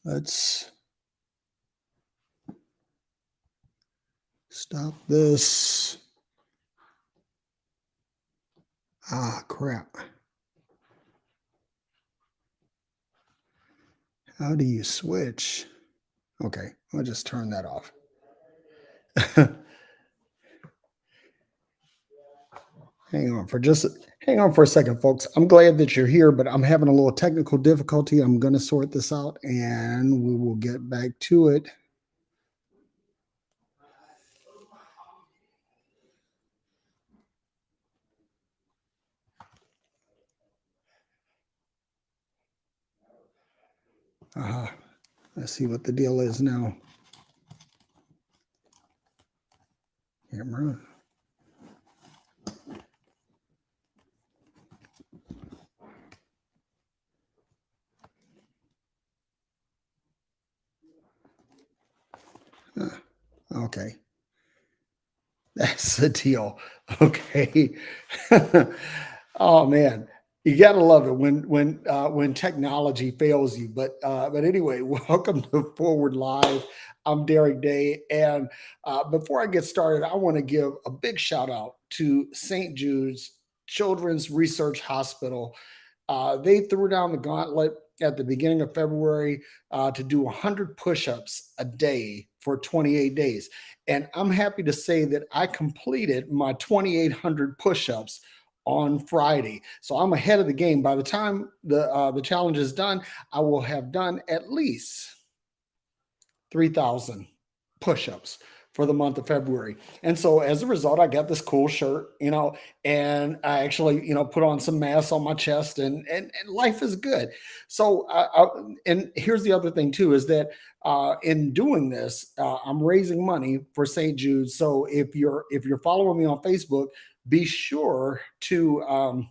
Let's stop this. Ah, crap. How do you switch? Okay, I'll just turn that off. Hang on for a second, folks. I'm glad that you're here, but I'm having a little technical difficulty. I'm going to sort this out and we will get back to it. Let's see what the deal is now. Camera. Okay. That's the deal. Okay. Oh man, you gotta love it when technology fails you. But anyway, welcome to Forward Live. I'm Derrick Day, and before I get started, I want to give a big shout out to St. Jude's Children's Research Hospital. They threw down the gauntlet at the beginning of February to do 100 push-ups a day for 28 days. And I'm happy to say that I completed my 2,800 push-ups on Friday. So I'm ahead of the game. By the time the challenge is done, I will have done at least 3,000 push-ups for the month of February. And so as a result, I got this cool shirt, and I actually, put on some mass on my chest and life is good. So, and here's the other thing too, is that in doing this, I'm raising money for St. Jude. So if you're following me on Facebook, be sure to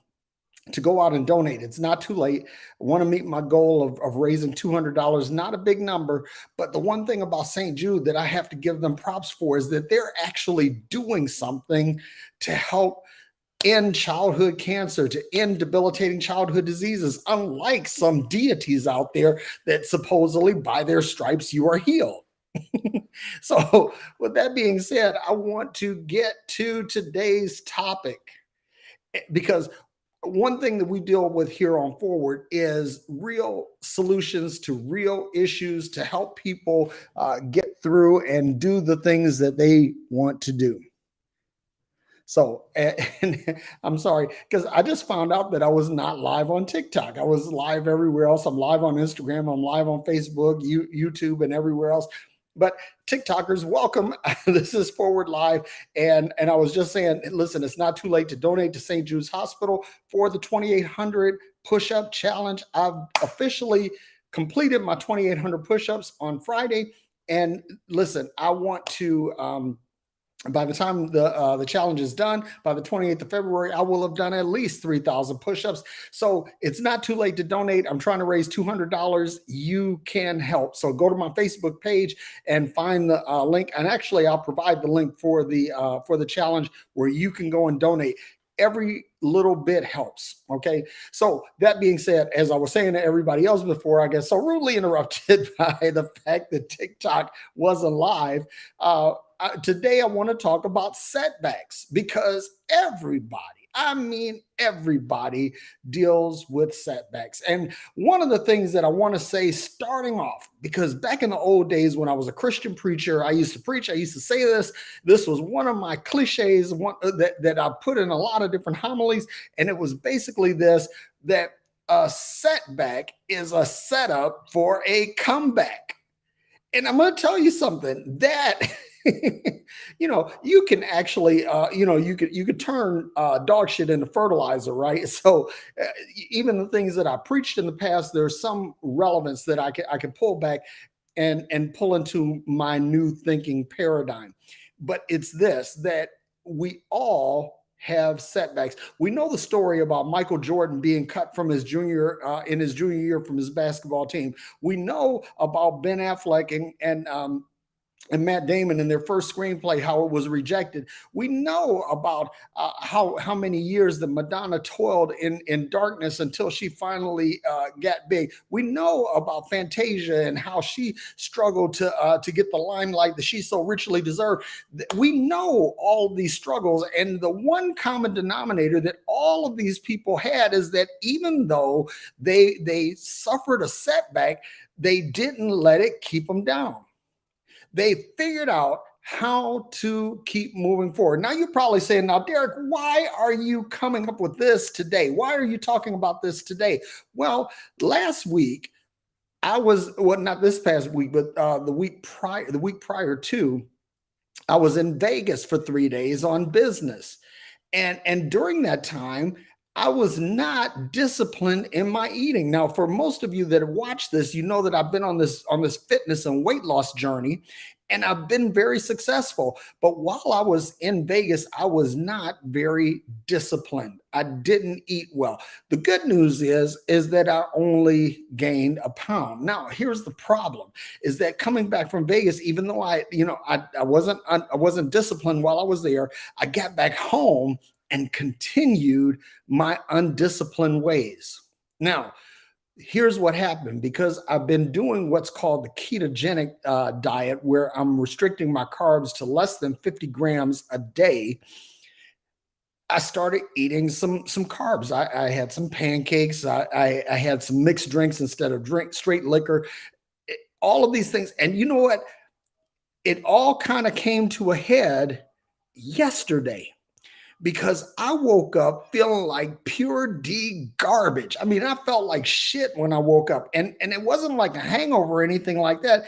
go out and donate. It's not too late. I want to meet my goal of raising $200. Not a big number, but the one thing about St. Jude that I have to give them props for is that they're actually doing something to help end childhood cancer, to end debilitating childhood diseases, unlike some deities out there that supposedly by their stripes you are healed. So, with that being said, I want to get to today's topic because one thing that we deal with here on Forward is real solutions to real issues to help people get through and do the things that they want to do. So, and I'm sorry, because I just found out that I was not live on TikTok. I was live everywhere else. I'm live on Instagram. I'm live on Facebook, YouTube, and everywhere else. But TikTokers, welcome. This is Forward Live. And I was just saying, listen, it's not too late to donate to St. Jude's Hospital for the 2,800 push-up challenge. I've officially completed my 2,800 push-ups on Friday. And listen, I want to by the time the challenge is done, by the 28th of February, I will have done at least 3,000 push-ups. So it's not too late to donate. I'm trying to raise $200. You can help. So go to my Facebook page and find the link. And actually, I'll provide the link for the challenge where you can go and donate. Every little bit helps. Okay. So that being said, as I was saying to everybody else before, I get so rudely interrupted by the fact that TikTok wasn't live. Today, I want to talk about setbacks because I mean, everybody deals with setbacks. And one of the things that I want to say starting off, because back in the old days when I was a Christian preacher, I used to preach, I used to say this. This was one of my cliches that I put in a lot of different homilies. And it was basically this, that a setback is a setup for a comeback. And I'm going to tell you something that you can actually you could turn dog shit into fertilizer, right? So even the things that I preached in the past, there's some relevance that I can pull back and pull into my new thinking paradigm. But it's this, that we all have setbacks. We know the story about Michael Jordan being cut from his in his junior year from his basketball team. We know about Ben Affleck and and Matt Damon in their first screenplay, how it was rejected. We know about how many years that Madonna toiled in darkness until she finally got big. We know about Fantasia and how she struggled to get the limelight that she so richly deserved. We know all these struggles, and the one common denominator that all of these people had is that even though they suffered a setback, they didn't let it keep them down. They figured out how to keep moving forward. Now you're probably saying, now, Derrick, why are you coming up with this today? Why are you talking about this today? Well, last week, well, not this past week, but the week prior to, I was in Vegas for 3 days on business. And during that time, I was not disciplined in my eating. Now, for most of you that have watched this, you know that I've been on this fitness and weight loss journey, and I've been very successful. But while I was in Vegas, I was not very disciplined. I didn't eat well. The good news is that I only gained a pound. Now, here's the problem: is that coming back from Vegas, even though I wasn't disciplined while I was there, I got back home and continued my undisciplined ways. Now, here's what happened: because I've been doing what's called the ketogenic diet, where I'm restricting my carbs to less than 50 grams a day. I started eating some carbs. I had some pancakes. I had some mixed drinks instead of straight liquor. All of these things, and you know what? It all kind of came to a head yesterday, because I woke up feeling like pure D garbage. I mean, I felt like shit when I woke up, and it wasn't like a hangover or anything like that.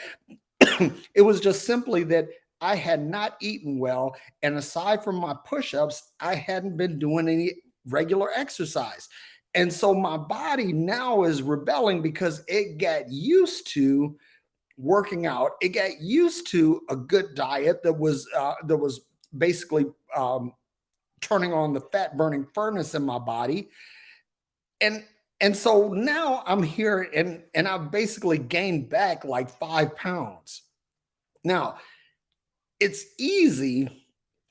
It was just simply that I had not eaten well, and aside from my push-ups, I hadn't been doing any regular exercise. And so my body now is rebelling because it got used to working out. It got used to a good diet that was basically turning on the fat burning furnace in my body. And so now I'm here, and I've basically gained back like 5 pounds. Now, it's easy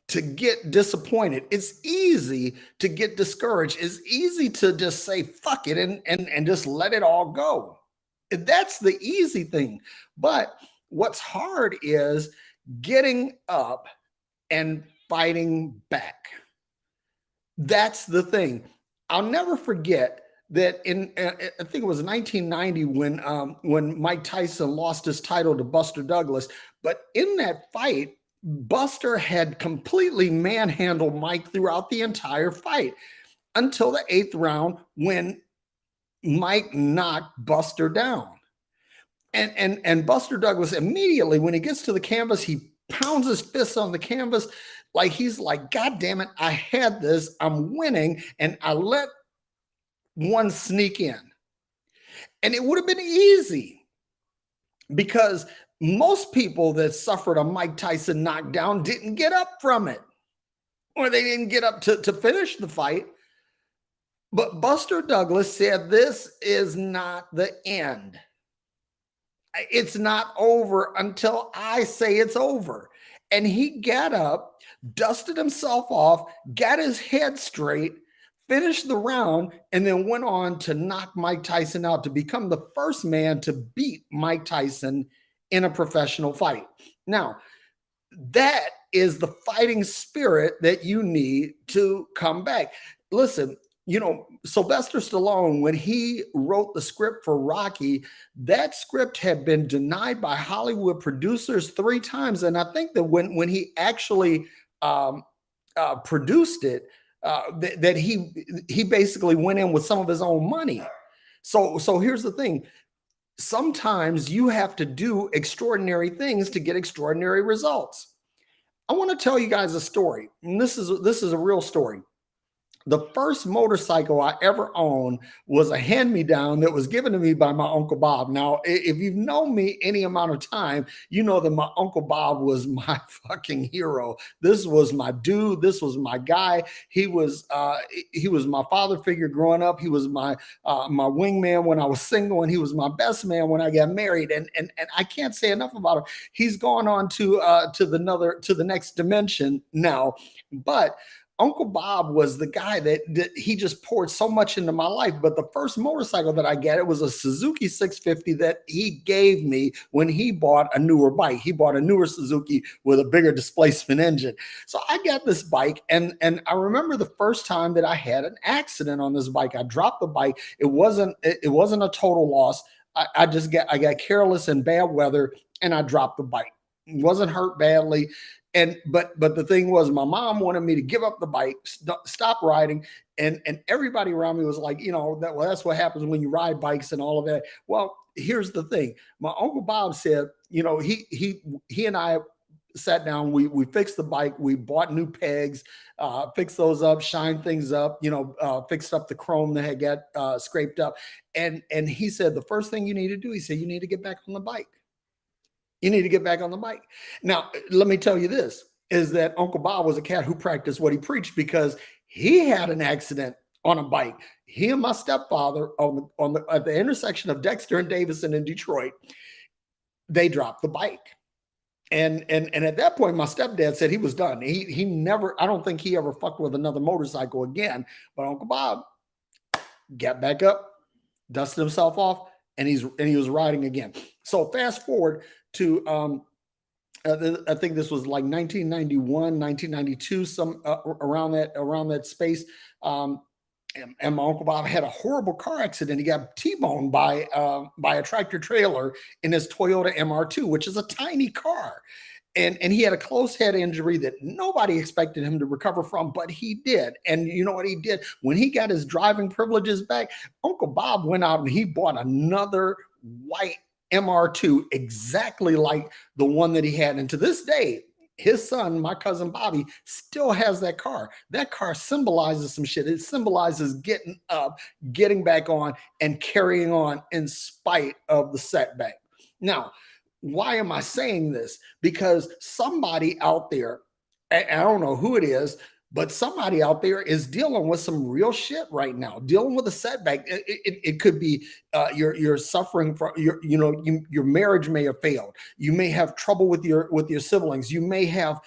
to get disappointed. It's easy to get discouraged. It's easy to just say fuck it and just let it all go. That's the easy thing. But what's hard is getting up and fighting back. That's the thing. I'll never forget that I think it was 1990 when Mike Tyson lost his title to Buster Douglas. But in that fight, Buster had completely manhandled Mike throughout the entire fight until the 8th round, when Mike knocked Buster down. And Buster Douglas immediately, when he gets to the canvas, he pounds his fists on the canvas, like he's like, God damn it, I had this, I'm winning, and I let one sneak in. And it would have been easy, because most people that suffered a Mike Tyson knockdown didn't get up from it, or they didn't get up to finish the fight. But Buster Douglas said, this is not the end. It's not over until I say it's over. And he got up, dusted himself off, got his head straight, finished the round, and then went on to knock Mike Tyson out to become the first man to beat Mike Tyson in a professional fight. Now, that is the fighting spirit that you need to come back. Listen, Sylvester Stallone, when he wrote the script for Rocky, that script had been denied by Hollywood producers 3 times. And I think that when he actually produced it, that he basically went in with some of his own money. So here's the thing. Sometimes you have to do extraordinary things to get extraordinary results. I want to tell you guys a story. And this is a real story. The first motorcycle I ever owned was a hand-me-down that was given to me by my Uncle Bob. Now, if you've known me any amount of time, you know that my Uncle Bob was my fucking hero. This was my dude. This was my guy. He was my father figure growing up. He was my wingman when I was single, and he was my best man when I got married. And I can't say enough about him. He's gone on to the next dimension now, but Uncle Bob was the guy that he just poured so much into my life. But the first motorcycle that I got, it was a Suzuki 650 that he gave me when he bought a newer bike. He bought a newer Suzuki with a bigger displacement engine. So I got this bike, and I remember the first time that I had an accident on this bike. I dropped the bike. It wasn't a total loss. I got careless in bad weather, and I dropped the bike. Wasn't hurt badly. But the thing was, my mom wanted me to give up the bike, stop riding, and everybody around me was like, that's what happens when you ride bikes and all of that. Well, here's the thing. My Uncle Bob said, he and I sat down, we fixed the bike, we bought new pegs, fixed those up, shined things up, fixed up the chrome that had got scraped up. And he said, the first thing you need to do, he said, you need to get back on the bike. You need to get back on the bike. Now, let me tell you this, is that Uncle Bob was a cat who practiced what he preached, because he had an accident on a bike. He and my stepfather at the intersection of Dexter and Davison in Detroit, they dropped the bike. And at that point, my stepdad said he was done. He never, I don't think he ever fucked with another motorcycle again. But Uncle Bob got back up, dusted himself off, and he was riding again. So fast forward to I think this was like 1991, 1992, some around that space. And my Uncle Bob had a horrible car accident. He got T-boned by a tractor trailer in his Toyota MR2, which is a tiny car. And he had a close head injury that nobody expected him to recover from, but he did. And you know what he did? When he got his driving privileges back, Uncle Bob went out and he bought another white MR2 exactly like the one that he had. And to this day, his son, my cousin Bobby, still has that car. That car symbolizes some shit. It symbolizes getting up, getting back on, and carrying on in spite of the setback. Now, why am I saying this? Because somebody out there, I don't know who it is, but somebody out there is dealing with some real shit right now, dealing with a setback. It could be you're suffering from your marriage may have failed. You may have trouble with your siblings. You may have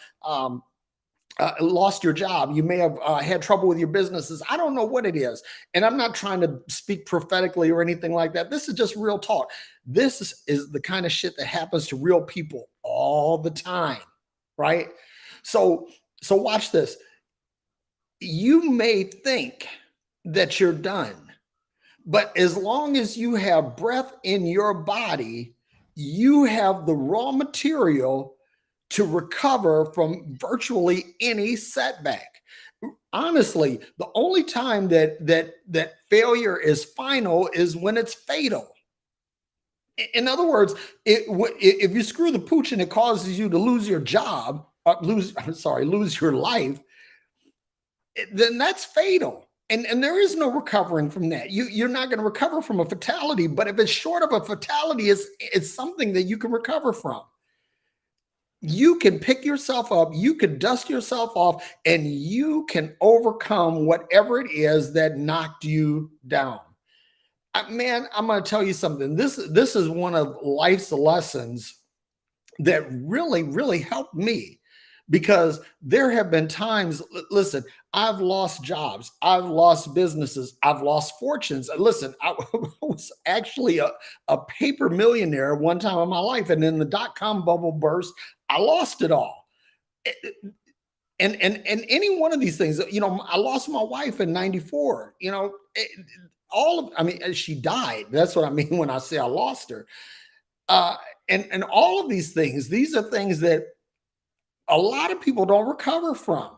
lost your job. You may have had trouble with your businesses. I don't know what it is. And I'm not trying to speak prophetically or anything like that. This is just real talk. This is the kind of shit that happens to real people all the time, right? So watch this. You may think that you're done, but as long as you have breath in your body, you have the raw material to recover from virtually any setback. Honestly, the only time that failure is final is when it's fatal. In other words, if you screw the pooch and it causes you to lose your job, lose your life, then that's fatal. And there is no recovering from that. You're not going to recover from a fatality, but if it's short of a fatality, it's something that you can recover from. You can pick yourself up, you can dust yourself off, and you can overcome whatever it is that knocked you down. Man, I'm going to tell you something. This is one of life's lessons that really, really helped me, because there have been times, listen, I've lost jobs, I've lost businesses, I've lost fortunes. Listen, I was actually a paper millionaire one time in my life, and then the dot-com bubble burst. I lost it all. And any one of these things, I lost my wife in 94, she died. That's what I mean when I say I lost her. And all of these things, these are things that a lot of people don't recover from.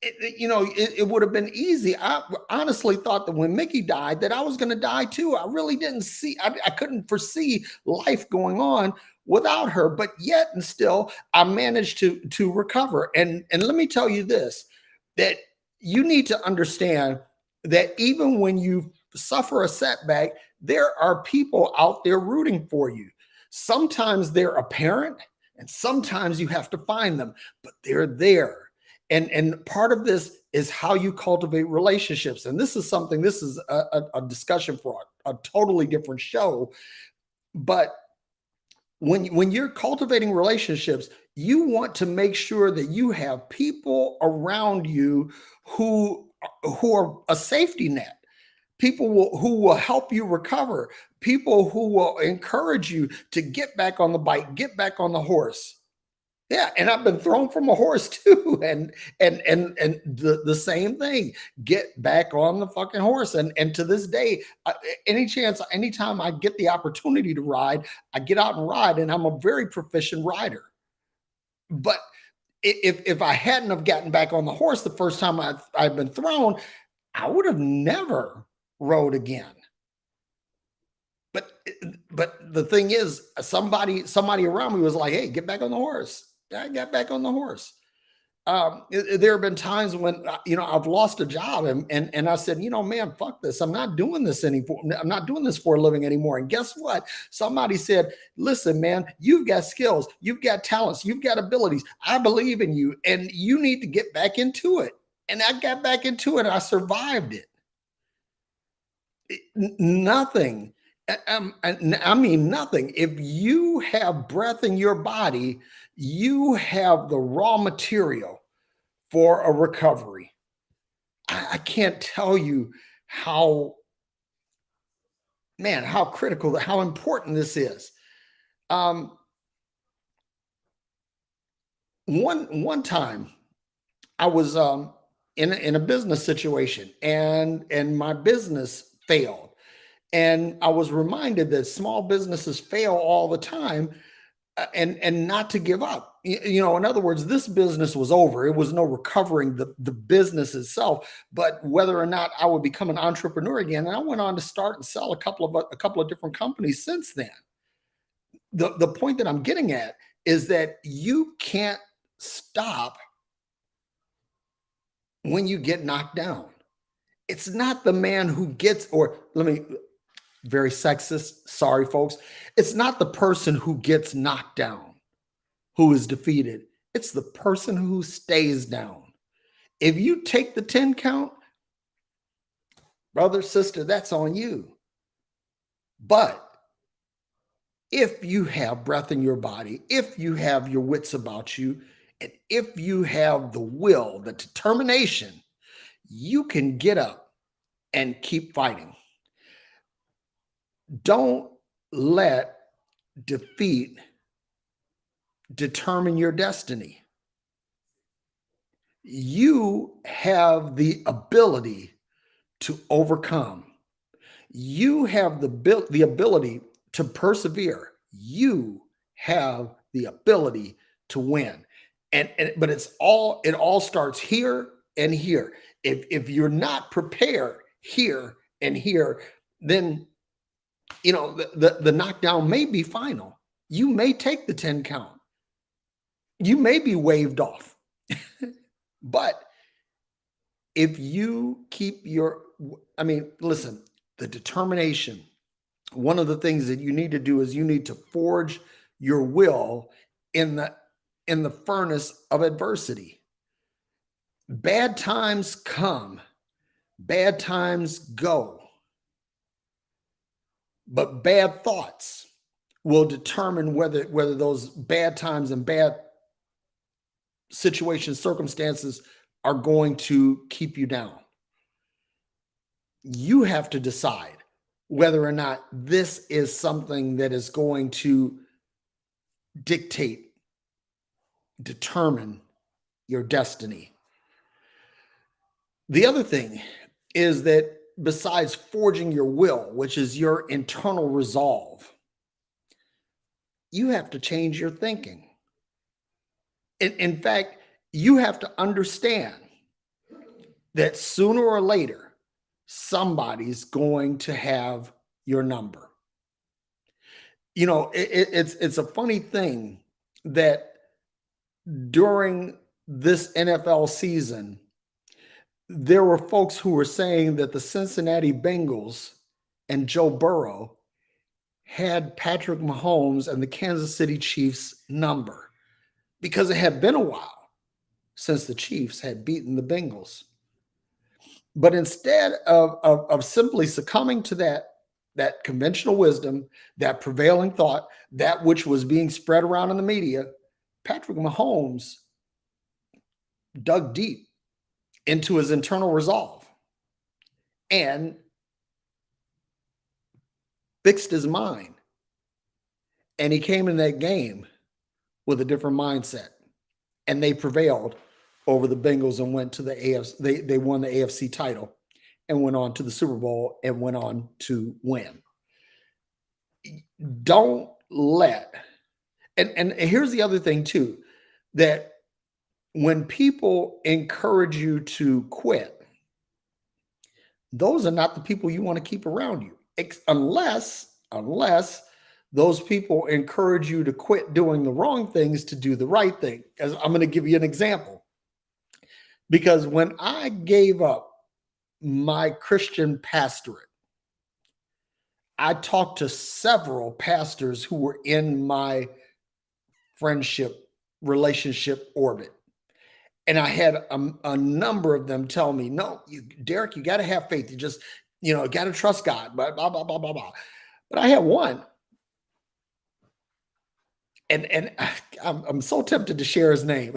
It would have been easy. I honestly thought that when Mickey died, that I was going to die too. I really didn't see, I couldn't foresee life going on without her, but yet and still I managed to recover. And let me tell you this, that You need to understand that even when you suffer a setback, there are people out there rooting for you. Sometimes they're apparent, and sometimes you have to find them, but they're there. And part of this is how you cultivate relationships. And this is something, this is a discussion for a totally different show. But when you're cultivating relationships, you want to make sure that you have people around you who who are a safety net, who will help you recover, people who will encourage you to get back on the bike, get back on the horse. Yeah, and I've been thrown from a horse too, and the same thing. Get back on the fucking horse, and to this day, anytime I get the opportunity to ride, I get out and ride, and I'm a very proficient rider. But if I hadn't have gotten back on the horse the first time I've been thrown, I would have never rode again. But but the thing is, somebody around me was like, "Hey, get back on the horse." I got back on the horse. There have been times when I've lost a job, and I said, man, fuck this. I'm not doing this anymore. I'm not doing this for a living anymore. And guess what? Somebody said, listen, man, you've got skills, you've got talents, you've got abilities. I believe in you, and you need to get back into it. And I got back into it, and I survived it. Nothing. I mean, nothing. If you have breath in your body, you have the raw material for a recovery. I can't tell you how, man, how critical, how important this is. Um, one time, I was in a business situation, and my business failed, and I was reminded that small businesses fail all the time, and not to give up. In other words, this business was over. It was no recovering the business itself, but whether or not I would become an entrepreneur again. And I went on to start and sell a couple of different companies since then. The point that I'm getting at is that you can't stop when you get knocked down. It's not the man who gets, or let me, very sexist, sorry folks. It's not the person who gets knocked down who is defeated. It's the person who stays down. If you take the 10 count, brother, sister, that's on you. But if you have breath in your body, if you have your wits about you, and if you have the will, the determination, you can get up and keep fighting. Don't let defeat determine your destiny. You have the ability to overcome. You have the ability to persevere. You have the ability to win. But it all starts here and here. If you're not prepared here and here, then the knockdown may be final. You may take the 10 count. You may be waved off. But if you keep listen, the determination, one of the things that you need to do is you need to forge your will in the furnace of adversity. Bad times come, bad times go. But bad thoughts will determine whether those bad times and bad situations, circumstances are going to keep you down. You have to decide whether or not this is something that is going to dictate, determine your destiny. The other thing is that besides forging your will, which is your internal resolve, you have to change your thinking. In fact, you have to understand that sooner or later, somebody's going to have your number. It's a funny thing that during this NFL season, there were folks who were saying that the Cincinnati Bengals and Joe Burrow had Patrick Mahomes and the Kansas City Chiefs number because it had been a while since the Chiefs had beaten the Bengals. But instead of simply succumbing to that conventional wisdom, that prevailing thought, that which was being spread around in the media, Patrick Mahomes dug deep into his internal resolve and fixed his mind. And he came in that game with a different mindset. And they prevailed over the Bengals and went to the AFC. They won the AFC title and went on to the Super Bowl and went on to win. Don't let, and here's the other thing too, that when people encourage you to quit, those are not the people you want to keep around you, unless those people encourage you to quit doing the wrong things to do the right thing. As I'm going to give you an example. Because when I gave up my Christian pastorate, I talked to several pastors who were in my friendship, relationship orbit. And I had a number of them tell me, no, Derrick, you got to have faith. You just, got to trust God, blah, blah, blah, blah, blah, blah. But I had one. And I'm so tempted to share his name,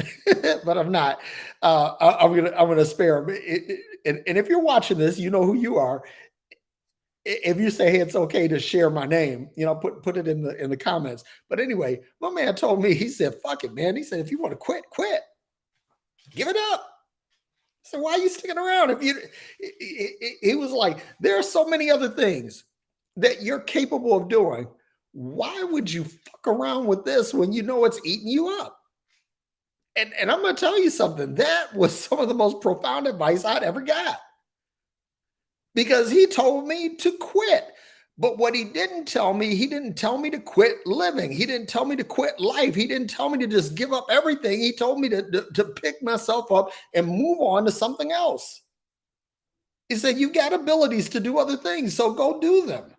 but I'm not. I'm gonna spare him. And if you're watching this, you know who you are. If you say, hey, it's okay to share my name, put it in the comments. But anyway, my man told me, he said, fuck it, man. He said, if you want to quit, give it up. So why are you sticking around? He was like, there are so many other things that you're capable of doing. Why would you fuck around with this when you know it's eating you up? And I'm going to tell you something. That was some of the most profound advice I'd ever got. Because he told me to quit. But what he didn't tell me, he didn't tell me to quit living. He didn't tell me to quit life. He didn't tell me to just give up everything. He told me to pick myself up and move on to something else. He said, you've got abilities to do other things, so go do them.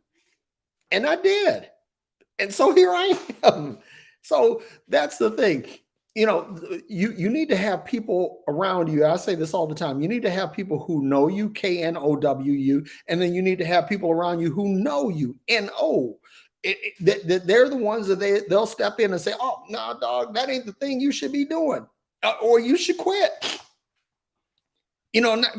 And I did. And so here I am. So that's the thing. You need to have people around you. I say this all the time. You need to have people who know you, KNOW, and then you need to have people around you who know you, NO. They're the ones that they'll step in and say, oh, no, dog, that ain't the thing you should be doing. Or you should quit.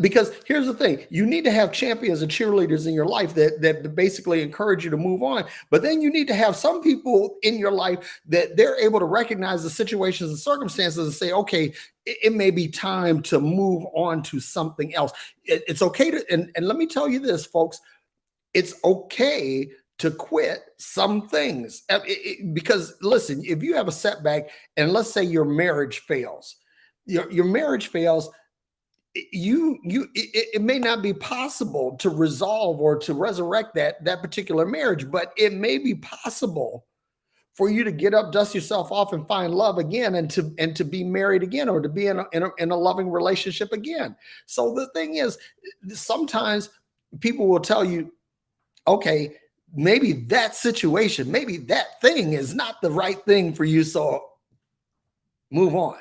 Because here's the thing, you need to have champions and cheerleaders in your life that basically encourage you to move on. But then you need to have some people in your life that they're able to recognize the situations and circumstances and say, okay, it may be time to move on to something else. It's okay to, and let me tell you this, folks, it's okay to quit some things. Because listen, if you have a setback and let's say your marriage fails, your marriage fails, it may not be possible to resolve or to resurrect that particular marriage, but it may be possible for you to get up, dust yourself off, and find love again, and to be married again, or to be in a loving relationship again. So the thing is, sometimes people will tell you, okay, maybe that situation, maybe that thing is not the right thing for you, so move on.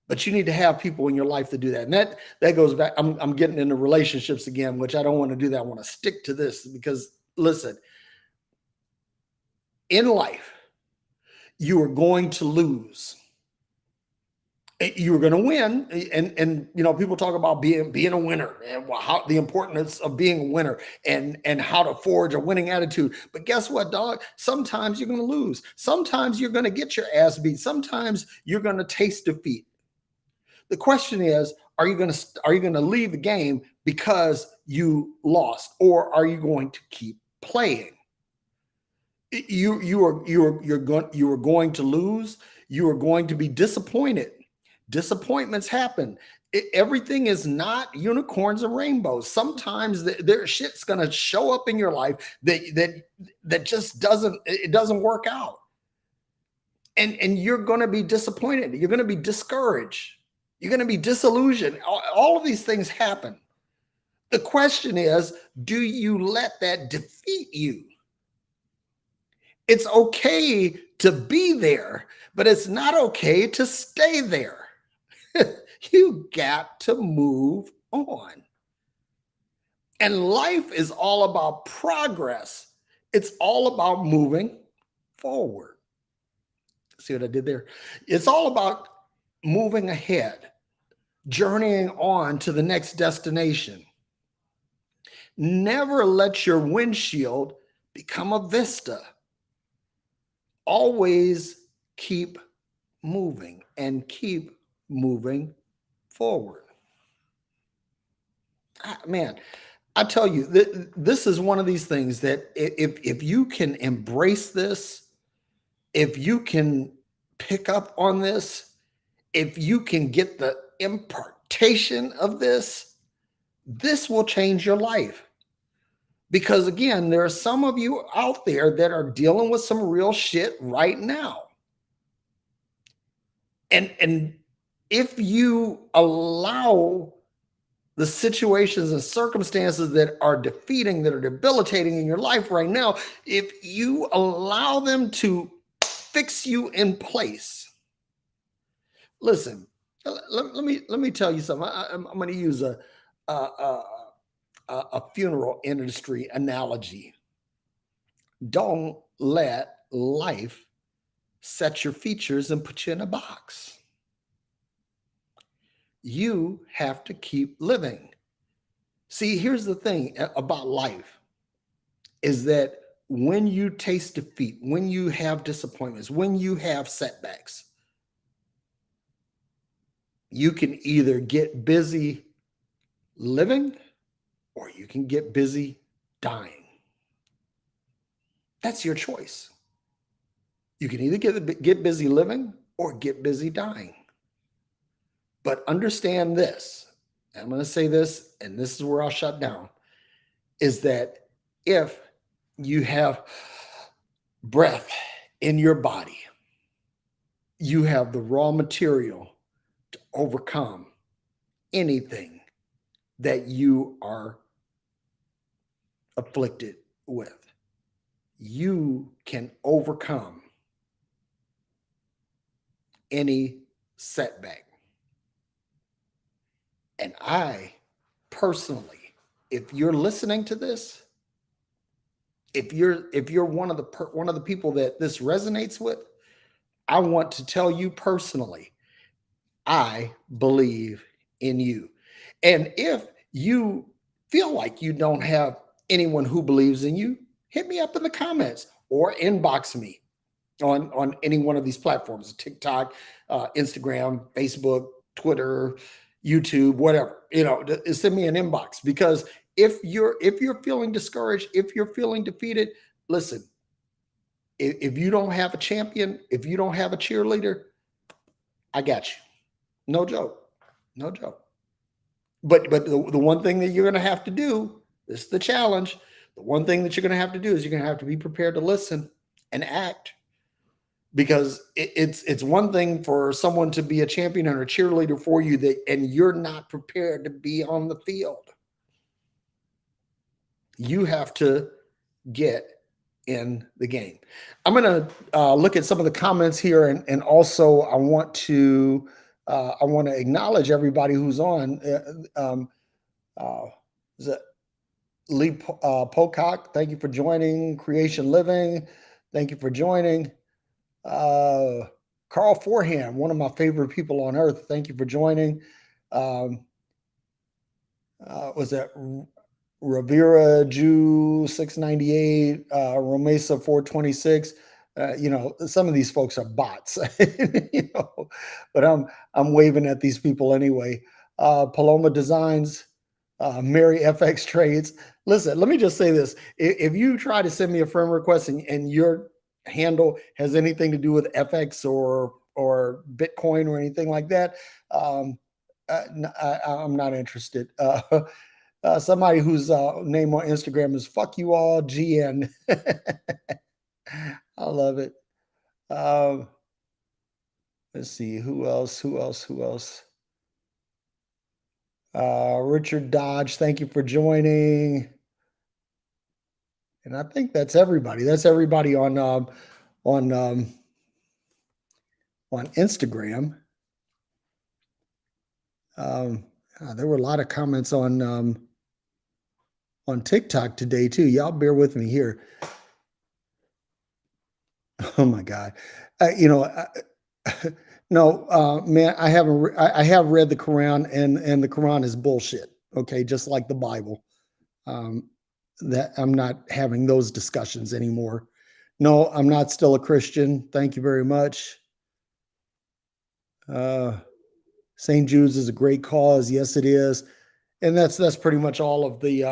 But you need to have people in your life to do that. And that goes back. I'm getting into relationships again, which I don't want to do that. I want to stick to this because listen, in life, you are going to lose. You're going to win. And people talk about being a winner and how the importance of being a winner and how to forge a winning attitude. But guess what, dog? Sometimes you're going to lose. Sometimes you're going to get your ass beat. Sometimes you're going to taste defeat. The question is, are you going to leave the game because you lost, or are you going to keep playing? You are going to lose. You are going to be disappointed. Disappointments happen. Everything is not unicorns and rainbows. Sometimes their shit's going to show up in your life that just doesn't work out, and you're going to be disappointed. You're going to be discouraged. You're going to be disillusioned. All of these things happen. The question is, do you let that defeat you? It's okay to be there, but it's not okay to stay there. You got to move on. And life is all about progress. It's all about moving forward. See what I did there? It's all about moving ahead, journeying on to the next destination. Never let your windshield become a vista. Always keep moving and keep moving forward. Man, I tell you, this is one of these things that if you can embrace this, if you can pick up on this, if you can get the impartation of this, this will change your life. Because again, there are some of you out there that are dealing with some real shit right now. And if you allow the situations and circumstances that are defeating, that are debilitating in your life right now, if you allow them to fix you in place, listen, let me tell you something. I'm going to use a funeral industry analogy. Don't let life set your features and put you in a box. You have to keep living. See, here's the thing about life is that when you taste defeat, when you have disappointments, when you have setbacks, you can either get busy living or you can get busy dying. That's your choice. You can either get busy living or get busy dying. But understand this, I'm going to say this, and this is where I'll shut down, is that if you have breath in your body, you have the raw material to overcome anything that you are afflicted with. You can overcome any setback. And I personally, if you're listening to this, if you're one of the people that this resonates with, I want to tell you personally, I believe in you. And if you feel like you don't have anyone who believes in you, hit me up in the comments or inbox me on any one of these platforms, TikTok, Instagram, Facebook, Twitter, YouTube, whatever. Send me an inbox, because if you're feeling discouraged, if you're feeling defeated, listen, if you don't have a champion, if you don't have a cheerleader, I got you. No joke. No joke. But the one thing that you're going to have to do, this is the challenge. The one thing that you're going to have to do is you're going to have to be prepared to listen and act. Because it's one thing for someone to be a champion and a cheerleader for you, and you're not prepared to be on the field. You have to get in the game. I'm going to look at some of the comments here, and also I want to acknowledge everybody who's on. Is it Lee Pocock? Thank you for joining. Creation Living, thank you for joining. Carl Forehand, one of my favorite people on earth, thank you for joining. Was that Rivera Jew 698, Romesa 426? Some of these folks are bots, but I'm waving at these people anyway. Paloma Designs, Mary FX Trades. Listen, let me just say this. If you try to send me a friend request and your handle has anything to do with FX or Bitcoin or anything like that, I'm not interested. Somebody whose name on Instagram is fuck you all GN. I love it. Let's see, who else? Richard Dodge, thank you for joining. And I think that's everybody. That's everybody on on Instagram. Um, there were a lot of comments on TikTok today too. Y'all bear with me here. Oh my God. You know, no, man, I haven't. I have read the Quran, and the Quran is bullshit. Okay, just like the Bible. Um, that I'm not having those discussions anymore. No, I'm not still a Christian. Thank you very much. Uh, St. Jude's is a great cause. Yes, it is, and that's pretty much all of the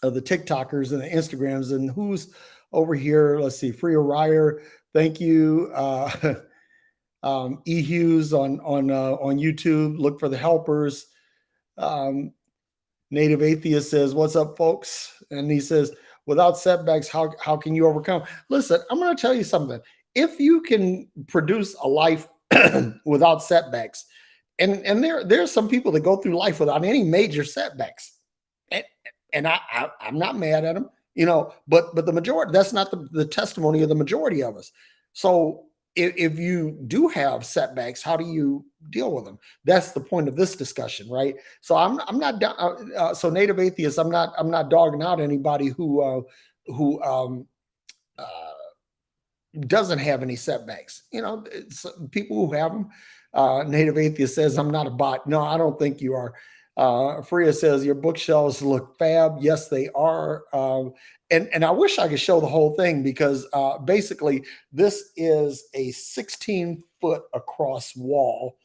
TikTokers and the Instagrams. And who's over here? Let's see, Freya Ryer. Thank you. E Hughes on YouTube. Look for the helpers. Um, Native Atheist says, "What's up, folks?" And he says, "Without setbacks, how can you overcome?" Listen, I'm going to tell you something. If you can produce a life without setbacks, and there's some people that go through life without any major setbacks, and, and I'm not mad at them, you know, but the majority, that's not the testimony of the majority of us. So if you do have setbacks, how do you deal with them? That's the point of this discussion, right? So I'm not so Native Atheists. I'm not dogging out anybody who uh, doesn't have any setbacks. You know, it's people who have them. Native Atheist says, "I'm not a bot." No, I don't think you are. Freya says, "Your bookshelves look fab." Yes, they are. And I wish I could show the whole thing because basically this is a 16-foot across wall,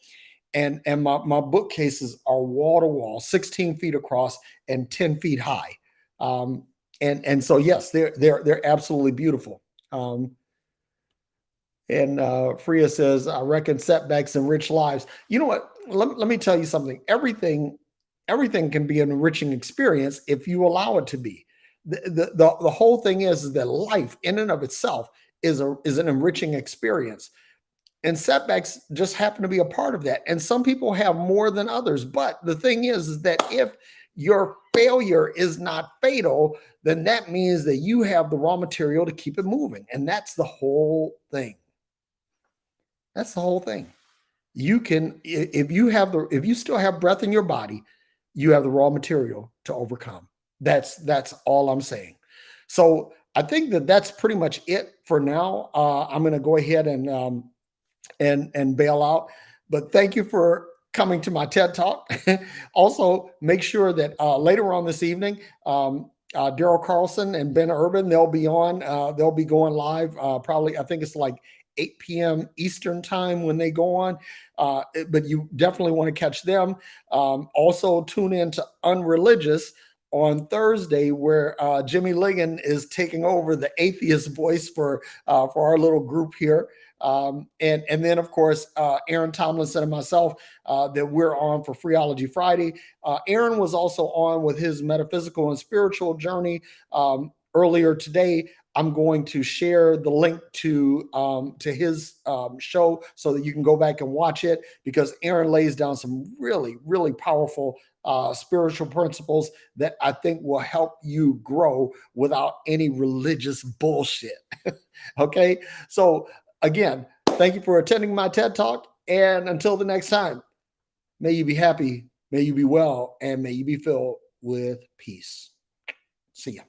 and my bookcases are wall to wall, 16 feet across and 10 feet high. And so yes, they're absolutely beautiful. And Freya says, "I reckon setbacks enrich lives." You know what? Let me tell you something. Everything can be an enriching experience if you allow it to be. The whole thing is that life in and of itself is an enriching experience. And setbacks just happen to be a part of that. And some people have more than others. But the thing is that if your failure is not fatal, then that means that you have the raw material to keep it moving. And that's the whole thing. That's the whole thing. You can, if you still have breath in your body, you have the raw material to overcome. That's all I'm saying. So I think that that's pretty much it for now. I'm going to go ahead and bail out. But thank you for coming to my TED Talk. Also, make sure that later on this evening, Daryl Carlson and Ben Urban, they'll be on. They'll be going live. Probably, I think it's like 8 p.m. Eastern time when they go on. But you definitely want to catch them. Also, tune in to Unreligious on Thursday, where Jimmy Ligon is taking over the atheist voice for our little group here. And then of course Aaron Tomlinson and myself that we're on for Freeology Friday. Aaron was also on with his metaphysical and spiritual journey earlier today. I'm going to share the link to his show so that you can go back and watch it, because Aaron lays down some really powerful spiritual principles that I think will help you grow without any religious bullshit. Okay, so again, thank you for attending my TED Talk. And until the next time, may you be happy, may you be well, and may you be filled with peace. See ya.